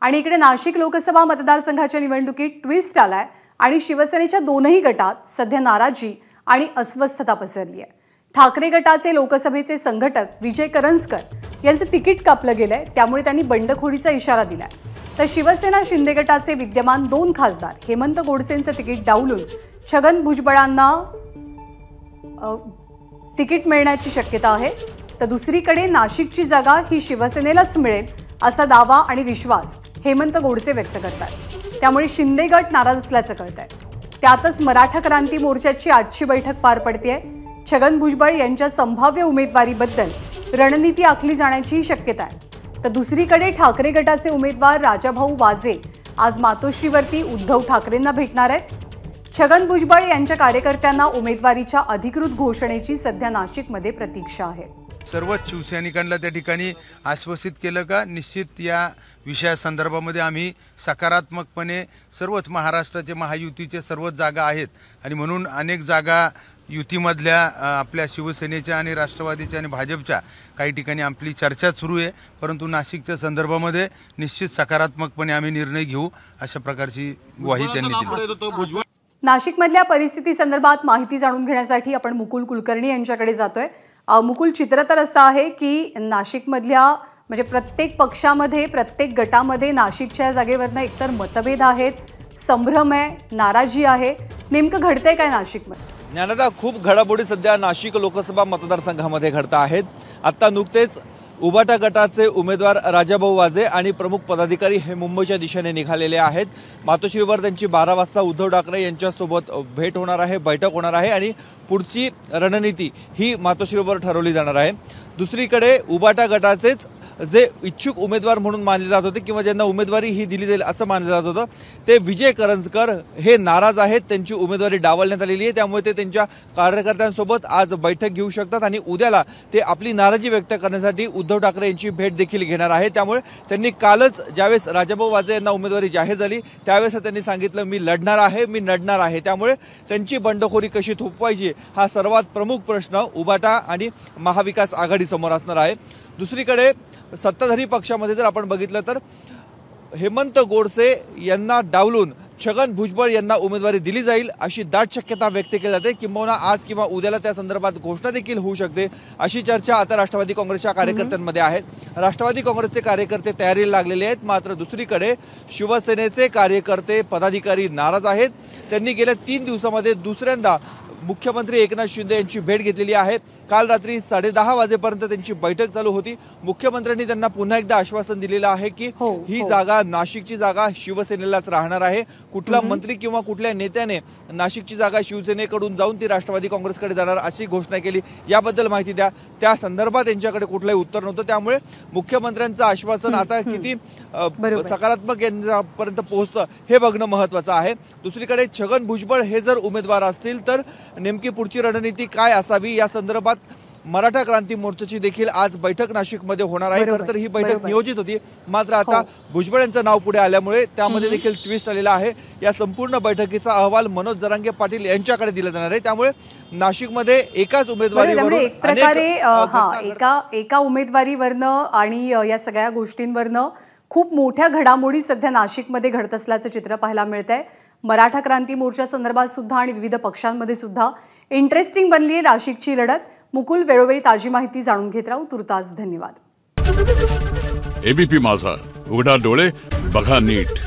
आणि इकडे नाशिक लोकसभा मतदारसंघाच्या निवडणुकीत ट्विस्ट आलाय आणि शिवसेनेच्या दोनही गटात सध्या नाराजी आणि अस्वस्थता पसरली आहे। ठाकरे गटाचे लोकसभेचे संघटक विजय करंजकर यांचे तिकीट कापलं गेलंय, त्यामुळे त्यांनी बंडखोरीचा इशारा दिलाय। तर शिवसेना शिंदे गटाचे विद्यमान 2 खासदार हेमंत गोडसेंचं तिकीट डावलून छगन भुजबळांना तिकीट मिळण्याची शक्यता आहे। तर दुसरीकडे नाशिकची जागा ही शिवसेनेलाच मिळेल असा दावा आणि विश्वास हेमंत गोडसे व्यक्त करतात। त्यामुळे शिंदे गट नाराज असल्याचं कळतंय। त्यातच मराठा क्रांती मोर्चाची आजची बैठक पार पडतेय। छगन भुजबळ यांच्या संभाव्य उमेदवारीबद्दल रणनीती आखली जाण्याची शक्यता आहे। तर दुसरीकडे ठाकरे गटाचे उमेदवार राजाभाऊ वाजे आज मातोश्रीवरती उद्धव ठाकरेंना भेटणार आहेत। छगन भुजबळ यांच्या कार्यकर्त्यांना उमेदवारीच्या अधिकृत घोषणेची सध्या नाशिकमध्ये प्रतीक्षा आहे। सर्वच शिवसैनिकांना त्या ठिकाणी आश्वासित केलं का निश्चित या विषयासंदर्भामध्ये आम्ही सकारात्मकपणे सर्वच महाराष्ट्राचे महायुतीचे सर्वच जागा आहेत आणि म्हणून अनेक जागा युतीमधल्या आपल्या शिवसेनेच्या आणि राष्ट्रवादीच्या आणि भाजपच्या काही ठिकाणी आपली चर्चा सुरू आहे, परंतु नाशिकच्या संदर्भामध्ये निश्चित सकारात्मकपणे आम्ही निर्णय घेऊ अशा प्रकारची ग्वाही त्यांनी दिली। नाशिकमधल्या परिस्थिती संदर्भात माहिती जाणून घेण्यासाठी आपण मुकुल कुलकर्णी यांच्याकडे जातोय। मुकुल, चित्र तर असं आहे की नाशिकमधल्या म्हणजे प्रत्येक पक्षामध्ये प्रत्येक गटामध्ये नाशिकच्या जागेवरनं एकतर मतभेद आहेत, संभ्रम आहे, नाराजी आहे। नेमकं घडतंय काय नाशिकमध्ये? ज्ञानदा, खूप घडामोडी सध्या नाशिक लोकसभा मतदारसंघामध्ये घडत आहेत। आता नुकतेच उबाटा गटाचे उमेदवार राजाभाऊ वाजे आणि प्रमुख पदाधिकारी हे मुंबईच्या दिशेने निघालेले आहेत। मातोश्रीवर त्यांची 12 वाजता उद्धव ठाकरे यांच्यासोबत भेट होणार आहे, बैठक होणार आहे आणि पुढची रणनीती ही मातोश्रीवर ठरवली जाणार आहे। दुसरीकडे उबाटा गटाचेच जे इच्छुक उमेदवार म्हणून मानले जात होते किंवा ज्यांना उमेदवारी ही दिली जाईल असं मानलं जात होतं ते विजय करंजकर हे नाराज आहेत। त्यांची उमेदवारी डावलण्यात आलेली आहे, त्यामुळे ते त्यांच्या कार्यकर्त्यांसोबत आज बैठक घेऊ शकतात आणि उद्याला ते आपली नाराजी व्यक्त करण्यासाठी उद्धव ठाकरे यांची भेट देखील घेणार आहे। त्यामुळे त्यांनी कालच ज्यावेळेस राजाभाऊ वाजे यांना उमेदवारी जाहीर झाली त्यावेळेस त्यांनी सांगितलं मी लढणार आहे। त्यामुळे त्यांची बंडखोरी कशी थोपवायची हा सर्वात प्रमुख प्रश्न उबाटा आणि महाविकास आघाडीसमोर असणार आहे। दुसरीकडे सत्ताधारी पक्षामध्ये जर आपण बघितलं तर हेमंत गोडसे यांना डावलून छगन भुजबळ यांना उमेदवारी दिली जाईल अशी दाट शक्यता व्यक्त केली जाते। किंबहुना आज किंवा उद्याला त्या संदर्भात घोषणा देखील होऊ शकते अशी चर्चा आता राष्ट्रवादी काँग्रेसच्या कार्यकर्त्यांमध्ये आहे। राष्ट्रवादी काँग्रेसचे कार्यकर्ते तयारीला लागलेले आहेत, मात्र दुसरीकडे शिवसेनेचे कार्यकर्ते पदाधिकारी नाराज आहेत। त्यांनी गेल्या 3 दिवसामध्ये दुसऱ्यांदा मुख्यमंत्री एकनाथ शिंदे यांची भेट घेतलेली आहे। काल रात्री 10:30 वाजेपर्यंत त्यांची बैठक चालू होती। मुख्यमंत्र्यांनी त्यांना पुन्हा एकदा आश्वासन दिलेलं आहे की ही जागा नाशिकची जागा शिवसेनेलाच राहणार आहे। कुठला मंत्री किंवा कुठल्या नेत्याने नाशिकची जागा शिवसेनेकडून जाऊन ती राष्ट्रवादी काँग्रेसकडे जाणार अशी घोषणा केली, याबद्दल माहिती द्या। त्या संदर्भात त्यांच्याकडे कुठलंही उत्तर नव्हतं, त्यामुळे मुख्यमंत्र्यांचं आश्वासन आता किती सकारात्मक यांच्यापर्यंत पोहोचतं हे बघणं महत्त्वाचं आहे। दुसरीकडे छगन भुजबळ हे जर उमेदवार असतील तर नेमकी पुढची रणनीती काय असावी या संदर्भात मराठा क्रांती मोर्चाची देखील आज बैठक नाशिकमध्ये होणार आहे। खरं तर ही बैठक नियोजित होती, मात्र आता भुजबळ यांचं नाव पुढे आल्यामुळे त्यामध्ये देखील ट्विस्ट आलेला आहे। या संपूर्ण बैठकीचा अहवाल मनोज जरांगे पाटील यांच्याकडे दिला जाणार आहे। त्यामुळे नाशिकमध्ये एकाच उमेदवारीवरून एका उमेदवारीवरनं आणि या सगळ्या गोष्टींवरनं खूप मोठ्या घडामोडी सध्या नाशिकमध्ये घडत असल्याचं चित्र पाहायला मिळतंय। मराठा क्रांती मोर्चा संदर्भात सुद्धा आणि विविध पक्षांमध्ये सुद्धा इंटरेस्टिंग बनली आहे नाशिकची लढत। मुकुल, वेळोवेळी ताजी माहिती जाणून घेत राहू। तुर्तास धन्यवाद। एबीपी माझा, उघडा डोळे बघा नीट।